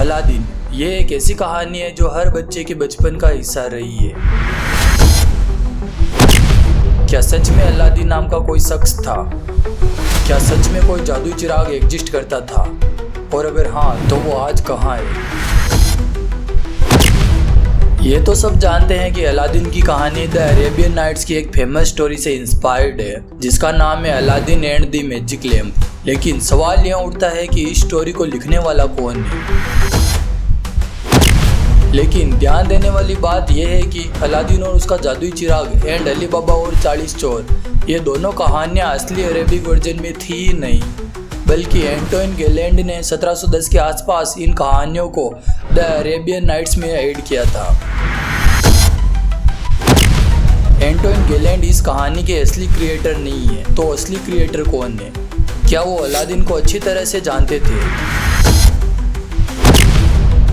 Aladdin ये एक ऐसी कहानी है जो हर बच्चे के बचपन का हिस्सा रही है। क्या सच में अलादीन नाम का कोई शख्स था? क्या सच में कोई जादुई चिराग एग्जिस्ट करता था? और अगर हाँ तो वो आज कहाँ है? ये तो सब जानते हैं कि अलादीन की कहानी द अरेबियन नाइट्स की एक फेमस स्टोरी से इंस्पायर्ड है जिसका नाम है Aladdin and the magic lamp. लेकिन सवाल यह उठता है कि इस स्टोरी को लिखने वाला कौन है। लेकिन ध्यान देने वाली बात यह है कि अलादीन और उसका जादुई चिराग एंड अली बाबा और 40 चोर ये दोनों कहानियां असली अरेबिक वर्जन में थी ही नहीं, बल्कि एंटोइन गैलेंड ने 1710 के आसपास इन कहानियों को द अरेबियन नाइट्स में ऐड किया था। एंटोइन गैलेंड इस कहानी के असली क्रिएटर नहीं है, तो असली क्रिएटर कौन है? क्या वो अलादीन को अच्छी तरह से जानते थे?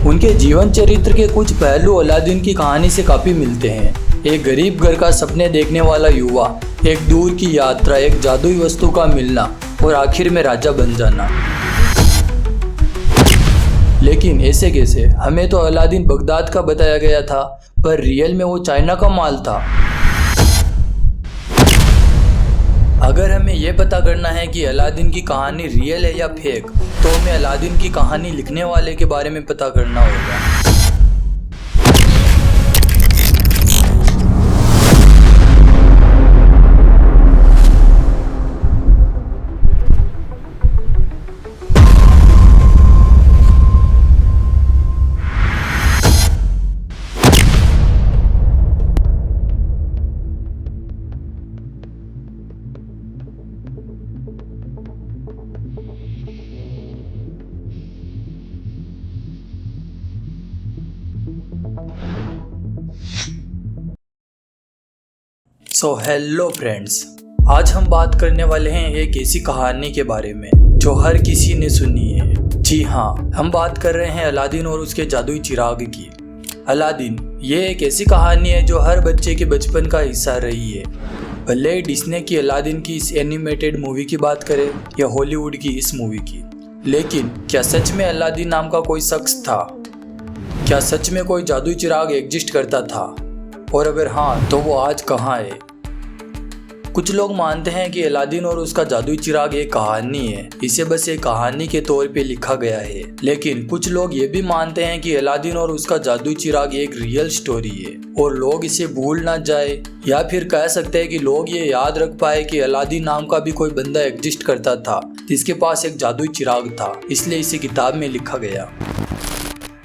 उनके जीवन चरित्र के कुछ पहलू अलादीन की कहानी से काफी मिलते हैं। एक गरीब घर का सपने देखने वाला युवा, एक दूर की यात्रा, एक जादुई वस्तु का मिलना और आखिर में राजा बन जाना। लेकिन ऐसे कैसे? हमें तो अलादीन बगदाद का बताया गया था, पर रियल में वो चाइना का माल था। अगर हमें यह पता करना है कि अलादीन की कहानी रियल है या फेक, तो हमें अलादीन की कहानी लिखने वाले के बारे में पता करना होगा। सो हेलो फ्रेंड्स, आज हम बात करने वाले हैं एक ऐसी कहानी के बारे में जो हर किसी ने सुनी है। जी हाँ, हम बात कर रहे हैं अलादीन और उसके जादुई चिराग की। अलादीन ये एक ऐसी कहानी है जो हर बच्चे के बचपन का हिस्सा रही है। भले ही डिज्नी की अलादीन की इस एनिमेटेड मूवी की बात करें या हॉलीवुड की इस मूवी की, लेकिन क्या सच में अलादीन नाम का कोई शख्स था? क्या सच में कोई जादुई चिराग एग्जिस्ट करता था? और अगर हाँ तो वो आज कहाँ है? कुछ लोग मानते हैं कि अलादीन और उसका जादुई चिराग एक कहानी है, इसे बस एक कहानी के तौर पे लिखा गया है। लेकिन कुछ लोग ये भी मानते हैं कि अलादीन और उसका जादुई चिराग एक रियल स्टोरी है और लोग इसे भूल ना जाए, या फिर कह सकते हैं कि लोग ये याद रख पाए कि अलादीन नाम का भी कोई बंदा एग्जिस्ट करता था जिसके पास एक जादुई चिराग था, इसलिए इसे किताब में लिखा गया।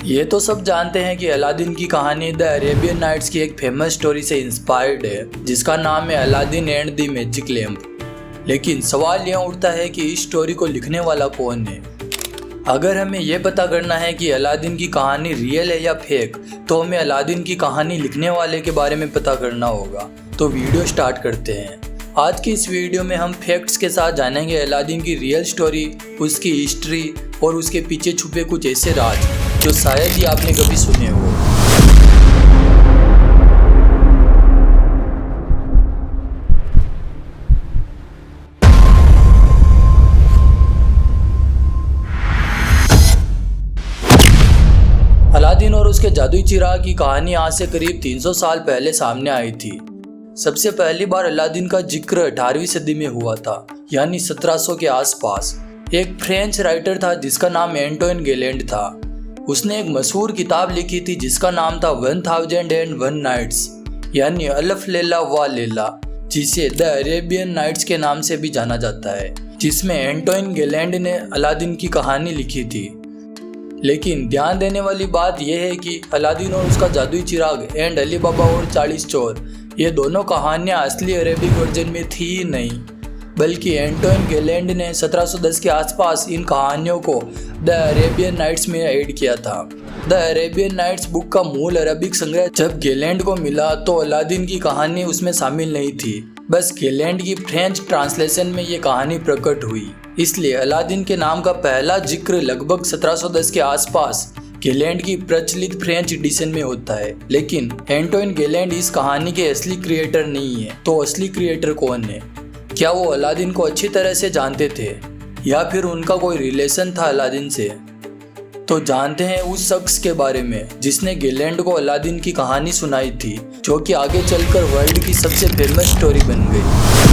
ये तो सब जानते हैं कि अलादीन की कहानी द अरेबियन नाइट्स की एक फेमस स्टोरी से इंस्पायर्ड है जिसका नाम है Aladdin and the magic lamp. लेकिन सवाल यह उठता है कि इस स्टोरी को लिखने वाला कौन है। अगर हमें यह पता करना है कि अलादीन की कहानी रियल है या फेक, तो हमें अलादीन की कहानी लिखने वाले के बारे में पता करना होगा। तो वीडियो स्टार्ट करते हैं। आज की इस वीडियो में हम फैक्ट्स के साथ जानेंगे अलादीन की रियल स्टोरी, उसकी हिस्ट्री और उसके पीछे छुपे कुछ ऐसे राज जो शायद ही आपने कभी सुने हो। अलादीन और उसके जादुई चिराग की कहानी आज से करीब 300 साल पहले सामने आई थी। सबसे पहली बार अलादीन का जिक्र 18वीं सदी में हुआ था, यानी 1700 के आसपास। एक फ्रेंच राइटर था जिसका नाम एंटोइन गैलेंड था। उसने एक मशहूर किताब लिखी थी जिसका नाम था 1001 नाइट्स, यानी अल्फ लैला व लैला, जिसे द अरेबियन नाइट्स के नाम से भी जाना जाता है, जिसमें एंटोइन गैलेंड ने अलादीन की कहानी लिखी थी। लेकिन ध्यान देने वाली बात यह है कि अलादीन और उसका जादुई चिराग एंड अली बाबा और 40 चोर ये दोनों कहानियां असली अरेबिक वर्जन में थी ही नहीं, बल्कि एंटोइन गैलेंड ने 1710 के आसपास इन कहानियों को द अरेबियन नाइट्स में ऐड किया था। द अरेबियन नाइट्स बुक का मूल अरबिक संग्रह जब गैलेंड को मिला तो अलादीन की कहानी उसमें शामिल नहीं थी, बस गैलेंड की फ्रेंच ट्रांसलेशन में ये कहानी प्रकट हुई। इसलिए अलादीन के नाम का पहला जिक्र लगभग 1710 के आसपास गैलेंड की प्रचलित फ्रेंच एडिशन में होता है। लेकिन एंटोइन गैलेंड इस कहानी के असली क्रिएटर नहीं है, तो असली क्रिएटर कौन है? क्या वो अलादीन को अच्छी तरह से जानते थे या फिर उनका कोई रिलेशन था अलादीन से? तो जानते हैं उस शख्स के बारे में जिसने गेलेंड को अलादीन की कहानी सुनाई थी, जो कि आगे चलकर वर्ल्ड की सबसे फेमस स्टोरी बन गई।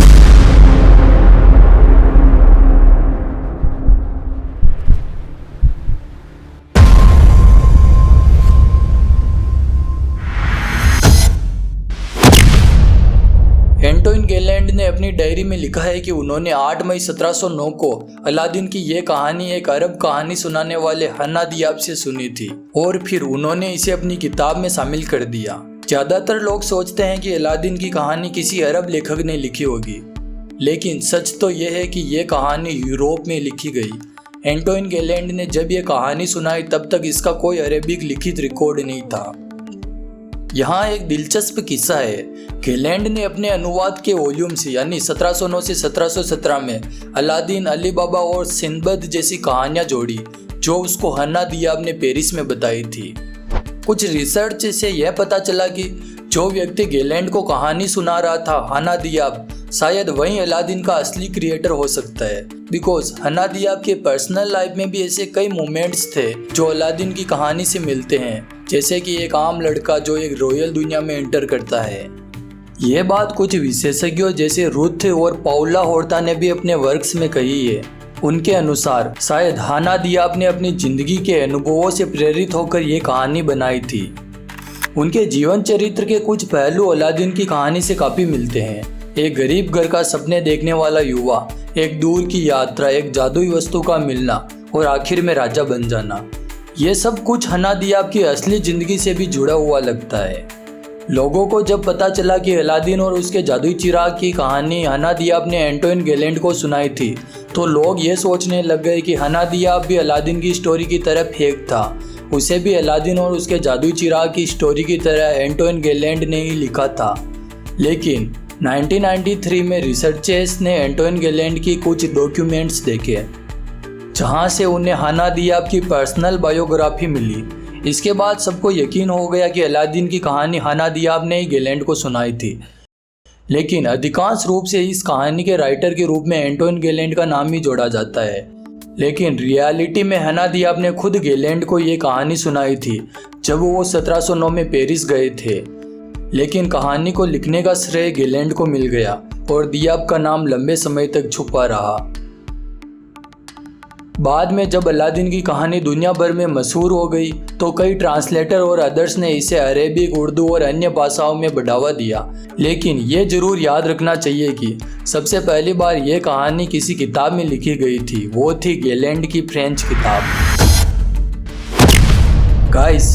एंटोइन गेलेंड ने अपनी डायरी में लिखा है कि उन्होंने 8 मई 1709 को अलादीन की ये कहानी एक अरब कहानी सुनाने वाले हन्ना दियाब से सुनी थी और फिर उन्होंने इसे अपनी किताब में शामिल कर दिया। ज्यादातर लोग सोचते हैं कि अलादीन की कहानी किसी अरब लेखक ने लिखी होगी, लेकिन सच तो यह है कि यह कहानी यूरोप में लिखी गई। एंटोइन गेलेंड ने जब यह कहानी सुनाई तब तक इसका कोई अरेबिक लिखित रिकॉर्ड नहीं था। यहाँ एक दिलचस्प किस्सा है। गेलेंड ने अपने अनुवाद के वॉल्यूम से यानी 1709 से 1717 में अलादीन, अली बाबा और सिंदबद जैसी कहानियां जोड़ी, जो उसको हन्ना दियाब ने पेरिस में बताई थी। कुछ रिसर्च से यह पता चला कि जो व्यक्ति गेलेंड को कहानी सुना रहा था, हन्ना दियाब, शायद वही अलादीन का असली क्रिएटर हो सकता है। बिकॉज हन्ना दियाब के पर्सनल लाइफ में भी ऐसे कई मोमेंट्स थे जो अलादीन की कहानी से मिलते हैं, जैसे कि एक आम लड़का जो एक रॉयल दुनिया में एंटर करता है। यह बात कुछ विशेषज्ञों जैसे रुथ और पाउला होर्ता ने भी अपने वर्क्स में कही है। उनके अनुसार शायद हन्ना दियाब ने अपनी जिंदगी के अनुभवों से प्रेरित होकर ये कहानी बनाई थी। उनके जीवन चरित्र के कुछ पहलू अलादीन की कहानी से काफी मिलते हैं। एक गरीब घर का सपने देखने वाला युवा, एक दूर की यात्रा, एक जादुई वस्तु का मिलना और आखिर में राजा बन जाना, ये सब कुछ हन्ना दियाब की असली जिंदगी से भी जुड़ा हुआ लगता है। लोगों को जब पता चला कि अलादीन और उसके जादुई चिराग की कहानी हन्ना दियाब ने एंटोइन गेलेंड को सुनाई थी, तो लोग ये सोचने लग गए कि हन्ना दियाब भी अलादीन की स्टोरी की तरह फेक था। उसे भी अलादीन और उसके जादुई चिराग की स्टोरी की तरह एंटोइन गेलेंड ने ही लिखा था। लेकिन 1993 में रिसर्चर्स ने एंटोइन गेलेंड की कुछ डॉक्यूमेंट्स देखे, जहां से उन्हें हन्ना दियाब की पर्सनल बायोग्राफी मिली। इसके बाद सबको यकीन हो गया कि अलादीन की कहानी हन्ना दियाब ने ही गेलेंड को सुनाई थी। लेकिन अधिकांश रूप से इस कहानी के राइटर के रूप में एंटोइन गेलेंड का नाम ही जोड़ा जाता है। लेकिन रियलिटी में हन्ना दियाब ने खुद गेलेंड को ये कहानी सुनाई थी जब वो 1709 में पेरिस गए थे। लेकिन कहानी को लिखने का श्रेय गेलेंड को मिल गया और दियाब का नाम लंबे समय तक छुपा रहा। बाद में जब अलादीन की कहानी दुनिया भर में मशहूर हो गई तो कई ट्रांसलेटर और अदर्स ने इसे अरेबिक, उर्दू और अन्य भाषाओं में बढ़ावा दिया। लेकिन ये जरूर याद रखना चाहिए कि सबसे पहली बार यह कहानी किसी किताब में लिखी गई थी, वो थी गेलेंड की फ्रेंच किताब। गाइस,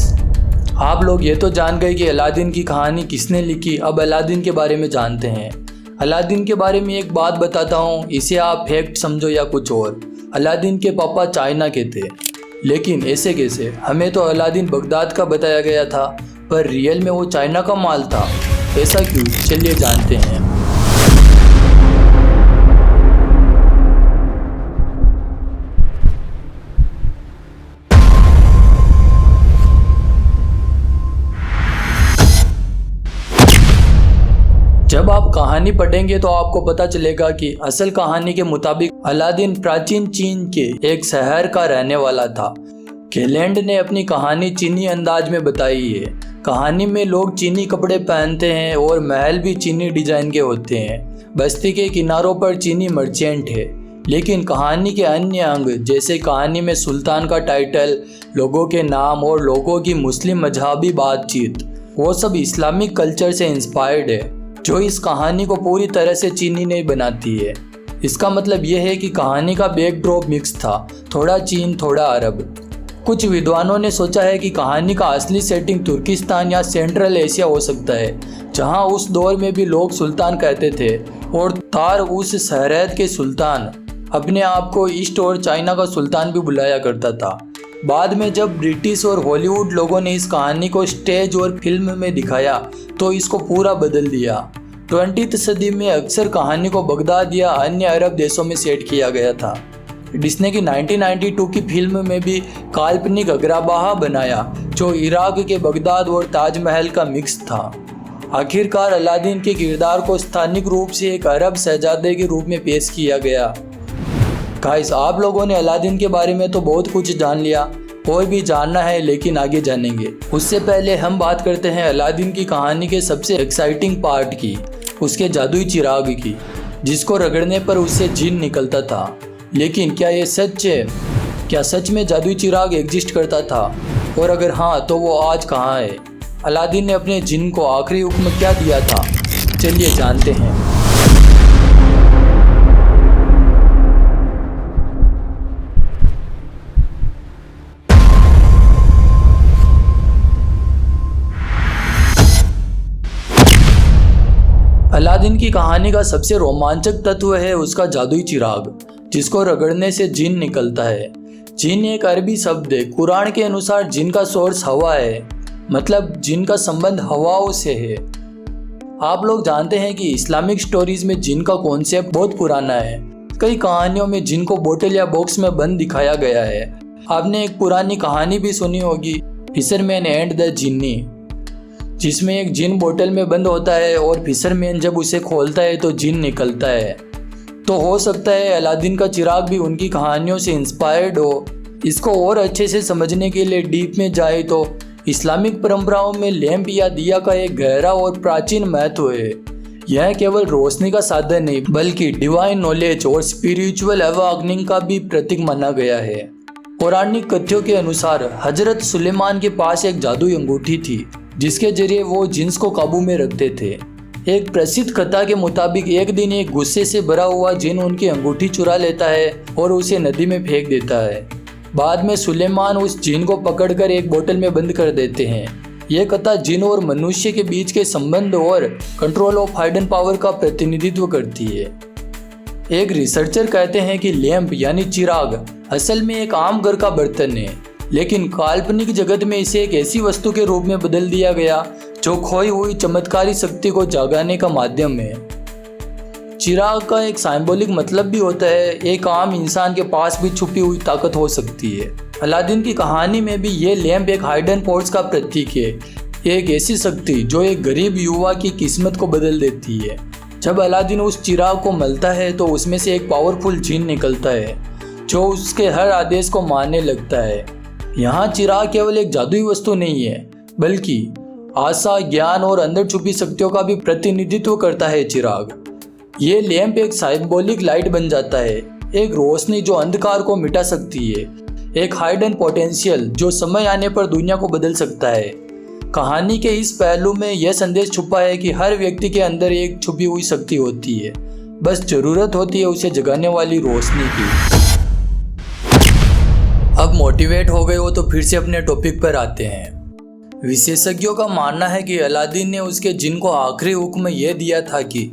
आप लोग ये तो जान गए कि अलादीन की कहानी किसने लिखी। अब अलादीन के बारे में जानते हैं। अलादीन के बारे में एक बात बताता हूँ, इसे आप फैक्ट समझो या कुछ और। अलादीन के पापा चाइना के थे। लेकिन ऐसे कैसे? हमें तो अलादीन बगदाद का बताया गया था, पर रियल में वो चाइना का माल था। ऐसा क्यों? चलिए जानते हैं। जब आप कहानी पढ़ेंगे तो आपको पता चलेगा कि असल कहानी के मुताबिक अलादीन प्राचीन चीन के एक शहर का रहने वाला था। गेलेंड ने अपनी कहानी चीनी अंदाज में बताई है। कहानी में लोग चीनी कपड़े पहनते हैं और महल भी चीनी डिजाइन के होते हैं। बस्ती के किनारों पर चीनी मर्चेंट है। लेकिन कहानी के अन्य अंग, जैसे कहानी में सुल्तान का टाइटल, लोगों के नाम और लोगों की मुस्लिम मजहबी बातचीत, वो सब इस्लामिक कल्चर से इंस्पायर्ड है, जो इस कहानी को पूरी तरह से चीनी नहीं बनाती है। इसका मतलब यह है कि कहानी का बैकड्रॉप मिक्स था, थोड़ा चीन थोड़ा अरब। कुछ विद्वानों ने सोचा है कि कहानी का असली सेटिंग तुर्किस्तान या सेंट्रल एशिया हो सकता है, जहां उस दौर में भी लोग सुल्तान कहते थे और तार उस सरहद के सुल्तान अपने आप को ईस्ट और चाइना का सुल्तान भी बुलाया करता था। बाद में जब ब्रिटिश और हॉलीवुड लोगों ने इस कहानी को स्टेज और फिल्म में दिखाया तो इसको पूरा बदल दिया। 20वीं सदी में अक्सर कहानी को बगदाद या अन्य अरब देशों में सेट किया गया था। डिस्ने की 1992 की फिल्म में भी काल्पनिक अग्रबाहा बनाया, जो इराक के बगदाद और ताजमहल का मिक्स था। आखिरकार अलादीन के किरदार को स्थानिक रूप से एक अरब शहजादे के रूप में पेश किया गया। गाइस, आप लोगों ने अलादीन के बारे में तो बहुत कुछ जान लिया, और भी जानना है, लेकिन आगे जानेंगे। उससे पहले हम बात करते हैं अलादीन की कहानी के सबसे एक्साइटिंग पार्ट की, उसके जादुई चिराग की, जिसको रगड़ने पर उससे जिन निकलता था। लेकिन क्या ये सच है? क्या सच में जादुई चिराग एग्जिस्ट करता था? और अगर हाँ, तो वो आज कहाँ है? अलादीन ने अपने जिन को आखिरी हुक्म क्या दिया था? चलिए जानते हैं। अलादीन की कहानी का सबसे रोमांचक तत्व है उसका जादुई चिराग, जिसको रगड़ने से जिन निकलता है। जिन एक अरबी शब्द है। कुरान के अनुसार जिन का सोर्स हवा है, मतलब जिन का संबंध हवाओं से है। आप लोग जानते हैं कि इस्लामिक स्टोरीज में जिन का कॉन्सेप्ट बहुत पुराना है। कई कहानियों में जिन को बोतल या बॉक्स में बंद दिखाया गया है। आपने एक पुरानी कहानी भी सुनी होगी, फिशरमैन एंड द जिन्नी, जिसमें एक जिन बोतल में बंद होता है और फिशरमैन जब उसे खोलता है तो जिन निकलता है। तो हो सकता है अलादीन का चिराग भी उनकी कहानियों से इंस्पायर्ड हो। इसको और अच्छे से समझने के लिए डीप में जाए तो इस्लामिक परंपराओं में लैंप या दिया का एक गहरा और प्राचीन महत्व है। यह केवल रोशनी का साधन नहीं, बल्कि डिवाइन नॉलेज और स्पिरिचुअल अवाकनिंग का भी प्रतीक माना गया है। पौराणिक कथ्यों के अनुसार हजरत सुलेमान के पास एक जादुई अंगूठी थी, जिसके जरिए वो जिन्स को काबू में रखते थे। एक प्रसिद्ध कथा के मुताबिक एक दिन एक गुस्से से भरा हुआ जिन उनकी अंगूठी चुरा लेता है और उसे नदी में फेंक देता है। बाद में सुलेमान उस जिन को पकड़कर एक बोतल में बंद कर देते हैं। यह कथा जिन और मनुष्य के बीच के संबंध और कंट्रोल ऑफ हाइडन पावर का प्रतिनिधित्व करती है। एक रिसर्चर कहते हैं कि लैंप यानी चिराग असल में एक आम घर का बर्तन है, लेकिन काल्पनिक जगत में इसे एक ऐसी वस्तु के रूप में बदल दिया गया जो खोई हुई चमत्कारी शक्ति को जगाने का माध्यम है। चिराग का एक सिंबॉलिक मतलब भी होता है, एक आम इंसान के पास भी छुपी हुई ताकत हो सकती है। अलादीन की कहानी में भी ये लैंप एक हाइडन फोर्स का प्रतीक है, एक ऐसी शक्ति जो एक गरीब युवा की किस्मत को बदल देती है। जब अलादीन उस चिराग को मलता है तो उसमें से एक पावरफुल जिन निकलता है जो उसके हर आदेश को मानने लगता है। यहाँ चिराग केवल एक जादुई वस्तु नहीं है, बल्कि आशा, ज्ञान और अंदर छुपी शक्तियों का भी प्रतिनिधित्व करता है। चिराग ये लैंप एक सिंबॉलिक लाइट बन जाता है, एक रोशनी जो अंधकार को मिटा सकती है, एक हाइडन पोटेंशियल जो समय आने पर दुनिया को बदल सकता है। कहानी के इस पहलू में यह संदेश छुपा है कि हर व्यक्ति के अंदर एक छुपी हुई शक्ति होती है, बस जरूरत होती है उसे जगाने वाली रोशनी की। अब मोटिवेट हो गए हो तो फिर से अपने टॉपिक पर आते हैं। विशेषज्ञों का मानना है कि अलादीन ने उसके जिन को आखिरी हुक्म यह दिया था कि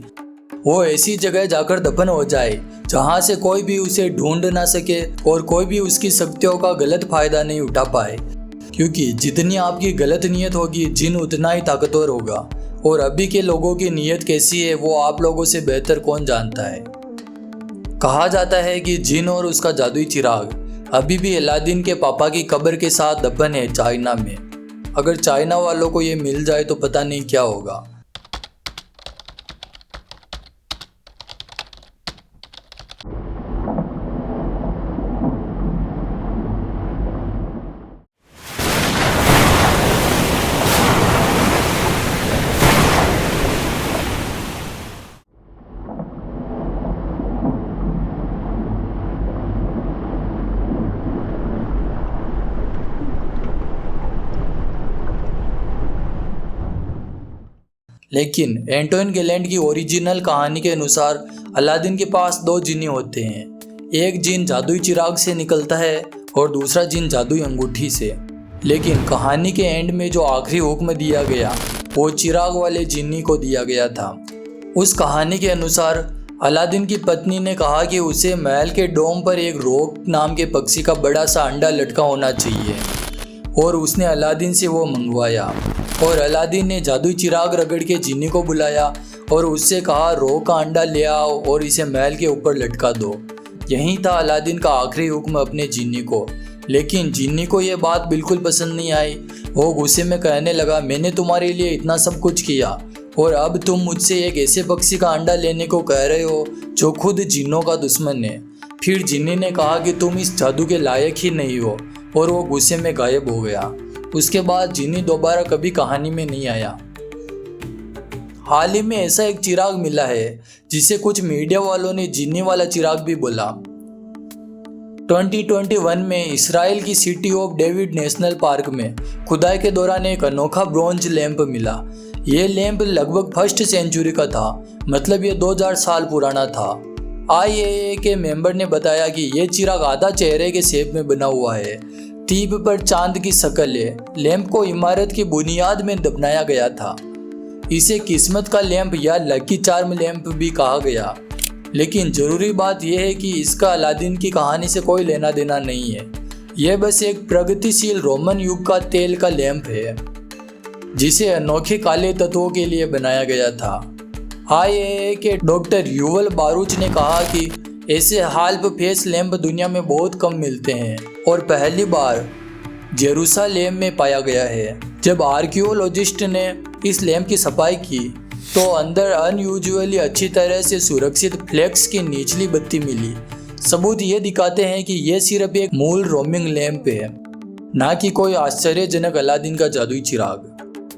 वो ऐसी जगह जाकर दफन हो जाए जहां से कोई भी उसे ढूंढ ना सके और कोई भी उसकी शक्तियों का गलत फायदा नहीं उठा पाए, क्योंकि जितनी आपकी गलत नीयत होगी जिन उतना ही ताकतवर होगा। और अभी के लोगों की नीयत कैसी है वो आप लोगों से बेहतर कौन जानता है। कहा जाता है कि जिन और उसका जादुई चिराग अभी भी अलादीन के पापा की कब्र के साथ दफन है चाइना में। अगर चाइना वालों को ये मिल जाए तो पता नहीं क्या होगा। लेकिन एंटोइन गैलेंड की ओरिजिनल कहानी के अनुसार अलादीन के पास दो जिन्नी होते हैं। एक जिन जादुई चिराग से निकलता है और दूसरा जिन जादुई अंगूठी से। लेकिन कहानी के एंड में जो आखिरी हुक्म दिया गया वो चिराग वाले जिन्नी को दिया गया था। उस कहानी के अनुसार अलादीन की पत्नी ने कहा कि उसे महल के डोम पर एक रोक नाम के पक्षी का बड़ा सा अंडा लटका होना चाहिए और उसने अलादीन से वो मंगवाया। और अलादीन ने जादुई चिराग रगड़ के जिन्नी को बुलाया और उससे कहा रोक का अंडा ले आओ और इसे महल के ऊपर लटका दो। यही था अलादीन का आखिरी हुक्म अपने जिन्नी को। लेकिन जिन्नी को ये बात बिल्कुल पसंद नहीं आई। वो गुस्से में कहने लगा, मैंने तुम्हारे लिए इतना सब कुछ किया और अब तुम मुझसे एक ऐसे पक्षी का अंडा लेने को कह रहे हो जो खुद जिन्नों का दुश्मन है। फिर जिन्नी ने कहा कि तुम इस जादू के लायक ही नहीं हो, और वो गुस्से में गायब हो गया। उसके बाद जिन्नी दोबारा कभी कहानी में नहीं आया। हाल ही में ऐसा एक चिराग मिला है जिसे कुछ मीडिया वालों ने जिन्नी वाला चिराग भी बोला। 2021 में इसराइल की city of David national park में खुदाई के दौरान एक अनोखा ब्रॉन्ज लैंप मिला। ये लैंप लगभग 1st सेंचुरी का था, मतलब ये 2000 साल पुराना था। IAA के मेंबर ने बताया कि यह चिराग आधा चेहरे के शेप में बना हुआ है। टिप पर चांद की शक्ल है। लैंप को इमारत की बुनियाद में दफनाया गया था। इसे किस्मत का लैंप या लकी चार्म लैंप भी कहा गया। लेकिन जरूरी बात यह है कि इसका अलादीन की कहानी से कोई लेना देना नहीं है। यह बस एक प्रगतिशील रोमन युग का तेल का लैंप है जिसे अनोखे काले तत्वों के लिए बनाया गया था। IAA के डॉक्टर युवल बारूच ने कहा कि ऐसे हाल्फ फेस लैंप दुनिया में बहुत कम मिलते हैं और पहली बार जेरूसलेम में पाया गया है। जब आर्कियोलॉजिस्ट ने इस लैंप की सफाई की तो अंदर अनयूजुअली अच्छी तरह से सुरक्षित फ्लेक्स की निचली बत्ती मिली। सबूत ये दिखाते हैं कि यह सिर्फ एक मूल रोमिंग लैंप है, ना कि कोई आश्चर्यजनक अलादीन का जादुई चिराग।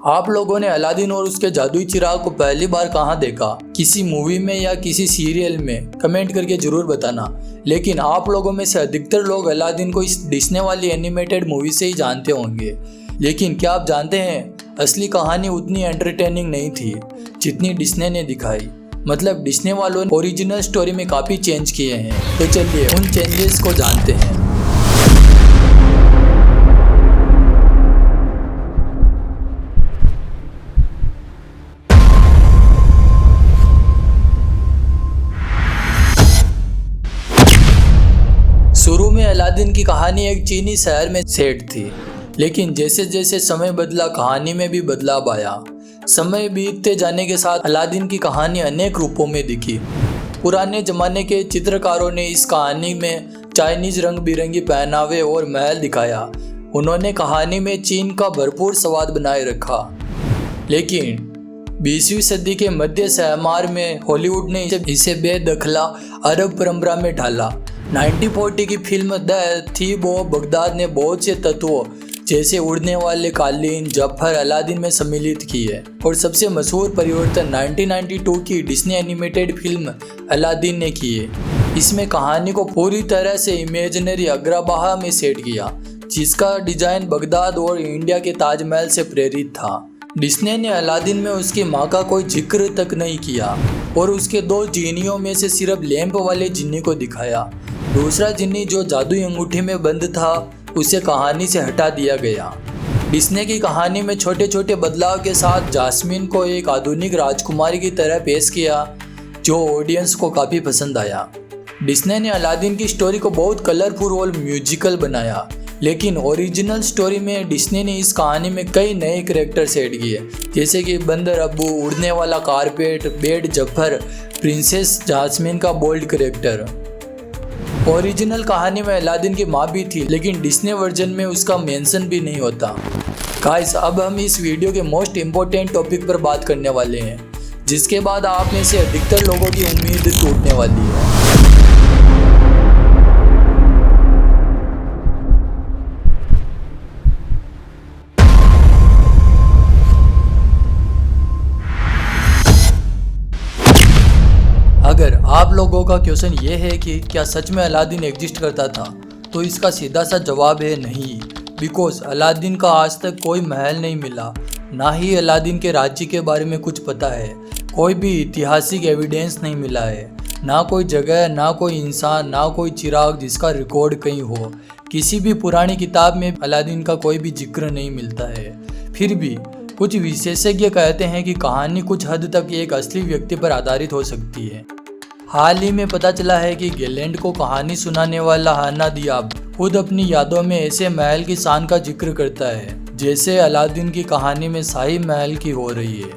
आप लोगों ने अलादीन और उसके जादुई चिराग को पहली बार कहाँ देखा? किसी मूवी में या किसी सीरियल में? कमेंट करके जरूर बताना। लेकिन आप लोगों में से अधिकतर लोग अलादीन को इस डिस्ने वाली एनिमेटेड मूवी से ही जानते होंगे। लेकिन क्या आप जानते हैं असली कहानी उतनी एंटरटेनिंग नहीं थी जितनी डिस्ने ने दिखाई। मतलब डिस्ने वालों ने ओरिजिनल स्टोरी में काफ़ी चेंज किए हैं। तो चलिए उन चेंजेस को जानते हैं। शुरू में अलादीन की कहानी एक चीनी शहर में सेट थी, लेकिन जैसे जैसे समय बदला कहानी में भी बदलाव आया। समय बीतते जाने के साथ अलादीन की कहानी अनेक रूपों में दिखी। पुराने जमाने के चित्रकारों ने इस कहानी में चाइनीज रंग बिरंगी पहनावे और महल दिखाया। उन्होंने कहानी में चीन का भरपूर स्वाद बनाए रखा। लेकिन 20वीं सदी के मध्य सहमार में हॉलीवुड ने इसे बेदखला अरब परंपरा में ढाला। 1940 की film the thief of Baghdad ने बहुत से तत्वों जैसे उड़ने वाले कालीन, जफर अलादीन में सम्मिलित की है। और सबसे मशहूर परिवर्तन 1992 की डिस्नी एनिमेटेड फिल्म अलादीन ने किए। इसमें कहानी को पूरी तरह से इमेजिनरी अग्रबाहा में सेट किया, जिसका डिजाइन बगदाद और इंडिया के ताजमहल से प्रेरित था। डिस्ने ने अलादीन में उसकी माँ का कोई जिक्र तक नहीं किया और उसके 2 जिन्नियों में से सिर्फ लैंप वाले जिन्नी को दिखाया। दूसरा जिन्नी जो जादुई अंगूठी में बंद था उसे कहानी से हटा दिया गया। डिस्ने की कहानी में छोटे छोटे बदलाव के साथ जास्मिन को एक आधुनिक राजकुमारी की तरह पेश किया, जो ऑडियंस को काफ़ी पसंद आया। डिस्ने ने अलादीन की स्टोरी को बहुत कलरफुल और म्यूजिकल बनाया, लेकिन ओरिजिनल स्टोरी में डिस्ने ने इस कहानी में कई नए कैरेक्टर्स ऐड किए, जैसे कि बंदर अब्बू, उड़ने वाला carpet, bed Zafar, princess jasmine का बोल्ड कैरेक्टर। ओरिजिनल कहानी में अलादीन की माँ भी थी, लेकिन डिस्ने वर्जन में उसका मेंशन भी नहीं होता। गाइस, अब हम इस वीडियो के मोस्ट इम्पोर्टेंट टॉपिक पर बात करने वाले हैं, जिसके बाद आप में से अधिकतर लोगों की उम्मीद टूटने वाली है। अगर आप लोगों का क्वेश्चन ये है कि क्या सच में अलादीन एग्जिस्ट करता था, तो इसका सीधा सा जवाब है नहीं। बिकॉज अलादीन का आज तक कोई महल नहीं मिला, ना ही अलादीन के राज्य के बारे में कुछ पता है। कोई भी ऐतिहासिक एविडेंस नहीं मिला है, ना कोई जगह, ना कोई इंसान, ना कोई चिराग जिसका रिकॉर्ड कहीं हो। किसी भी पुरानी किताब में अलादीन का कोई भी जिक्र नहीं मिलता है। फिर भी कुछ विशेषज्ञ कहते हैं कि कहानी कुछ हद तक एक असली व्यक्ति पर आधारित हो सकती है। हाल ही में पता चला है कि गैलेंड को कहानी सुनाने वाला हाना दियाब खुद अपनी यादों में ऐसे महल की शान का जिक्र करता है जैसे अलादीन की कहानी में शाही महल की हो रही है।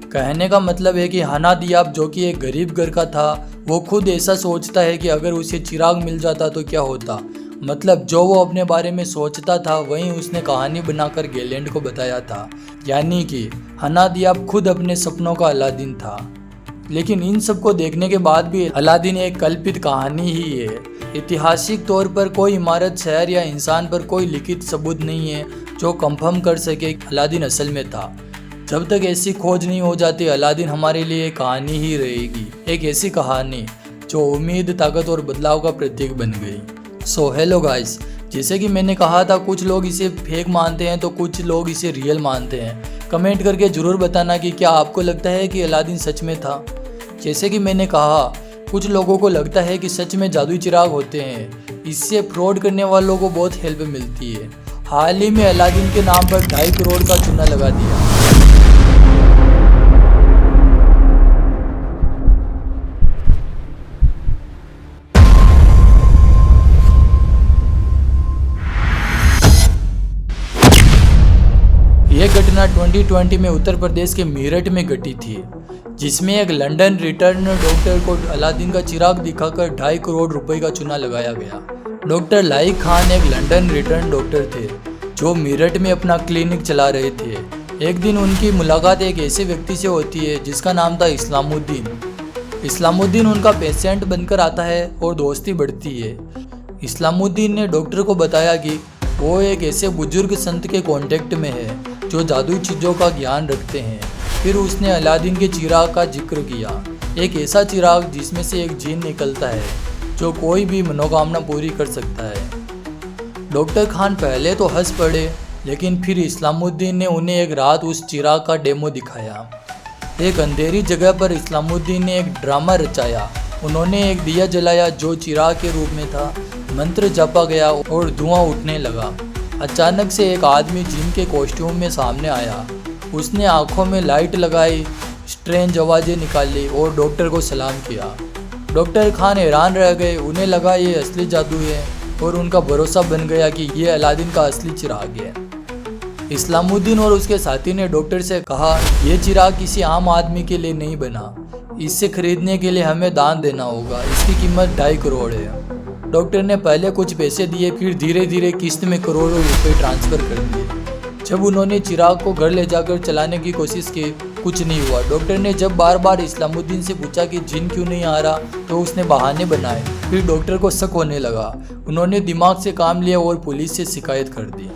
कहने का मतलब है कि हाना दियाब, जो कि एक गरीब घर का था, वो खुद ऐसा सोचता है कि अगर उसे चिराग मिल जाता तो क्या होता। मतलब जो वो अपने बारे में सोचता था वहीं उसने कहानी बनाकर गैलेंड को बताया था। यानी कि हाना दियाब खुद अपने सपनों का अलादीन था। लेकिन इन सब को देखने के बाद भी अलादीन एक कल्पित कहानी ही है। ऐतिहासिक तौर पर कोई इमारत, शहर या इंसान पर कोई लिखित सबूत नहीं है जो कंफर्म कर सके अलादीन असल में था। जब तक ऐसी खोज नहीं हो जाती, अलादीन हमारे लिए एक कहानी ही रहेगी, एक ऐसी कहानी जो उम्मीद, ताकत और बदलाव का प्रतीक बन गई। सो हेलो गाइस, जैसे कि मैंने कहा था, कुछ लोग इसे फेक मानते हैं तो कुछ लोग इसे रियल मानते हैं। कमेंट करके ज़रूर बताना कि क्या आपको लगता है कि अलादीन सच में था। जैसे कि मैंने कहा, कुछ लोगों को लगता है कि सच में जादुई चिराग होते हैं, इससे फ्रॉड करने वालों को बहुत हेल्प मिलती है। हाल ही में अलादीन के नाम पर 2.5 करोड़ का चूना लगा दिया। यह घटना 2020 में उत्तर प्रदेश के मेरठ में घटी थी, जिसमें एक लंदन रिटर्न डॉक्टर को अलादीन का चिराग दिखाकर 2.5 करोड़ रुपए का चूना लगाया गया। डॉक्टर लाइक खान एक लंदन रिटर्न डॉक्टर थे जो मेरठ में अपना क्लिनिक चला रहे थे। एक दिन उनकी मुलाकात एक ऐसे व्यक्ति से होती है जिसका नाम था इस्लामुद्दीन। इस्लामुद्दीन उनका पेशेंट बनकर आता है और दोस्ती बढ़ती है। इस्लामुद्दीन ने डॉक्टर को बताया कि वो एक ऐसे बुजुर्ग संत के कांटेक्ट में है जो जादुई चीज़ों का ज्ञान रखते हैं। फिर उसने अलादीन के चिराग का जिक्र किया, एक ऐसा चिराग जिसमें से एक जीन निकलता है जो कोई भी मनोकामना पूरी कर सकता है। डॉक्टर खान पहले तो हंस पड़े, लेकिन फिर इस्लामुद्दीन ने उन्हें एक रात उस चिराग का डेमो दिखाया। एक अंधेरी जगह पर इस्लामुद्दीन ने एक ड्रामा रचाया। उन्होंने एक दिया जलाया जो चिराग के रूप में था। मंत्र जपा गया और धुआं उठने लगा। अचानक से एक आदमी जिन के कॉस्ट्यूम में सामने आया। उसने आंखों में लाइट लगाई, स्ट्रेंज आवाज़ें निकाली और डॉक्टर को सलाम किया। डॉक्टर खान हैरान रह गए, उन्हें लगा ये असली जादू है और उनका भरोसा बन गया कि ये अलादीन का असली चिराग है। इस्लामुद्दीन और उसके साथी ने डॉक्टर से कहा, यह चिराग किसी आम आदमी के लिए नहीं बना, इसे खरीदने के लिए हमें दान देना होगा, इसकी कीमत 2.5 करोड़ है। डॉक्टर ने पहले कुछ पैसे दिए, फिर धीरे धीरे किस्त में करोड़ों रुपए ट्रांसफ़र कर दिए। जब उन्होंने चिराग को घर ले जाकर चलाने की कोशिश की, कुछ नहीं हुआ। डॉक्टर ने जब बार बार इस्लामुद्दीन से पूछा कि जिन क्यों नहीं आ रहा, तो उसने बहाने बनाए। फिर डॉक्टर को शक होने लगा। उन्होंने दिमाग से काम लिया और पुलिस से शिकायत कर दी।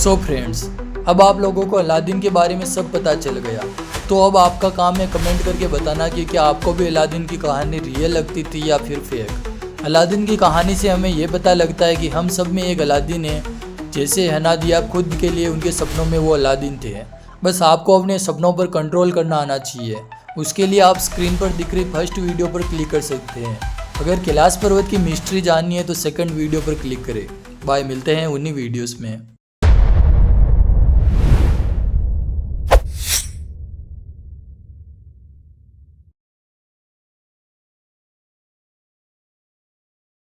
सो फ्रेंड्स, अब आप लोगों को अलादीन के बारे में सब पता चल गया। तो अब आपका काम है कमेंट करके बताना कि क्या आपको भी अलादीन की कहानी रियल लगती थी या फिर फेक। अलादीन की कहानी से हमें ये पता लगता है कि हम सब में एक अलादीन है। जैसे हनादिया खुद के लिए उनके सपनों में वो अलादीन थे। बस आपको अपने सपनों पर कंट्रोल करना आना चाहिए। उसके लिए आप स्क्रीन पर दिख रही फर्स्ट वीडियो पर क्लिक कर सकते हैं। अगर कैलाश पर्वत की मिस्ट्री जाननी है तो सेकंड वीडियो पर क्लिक करें। बाय, मिलते हैं उन्हीं वीडियोस में।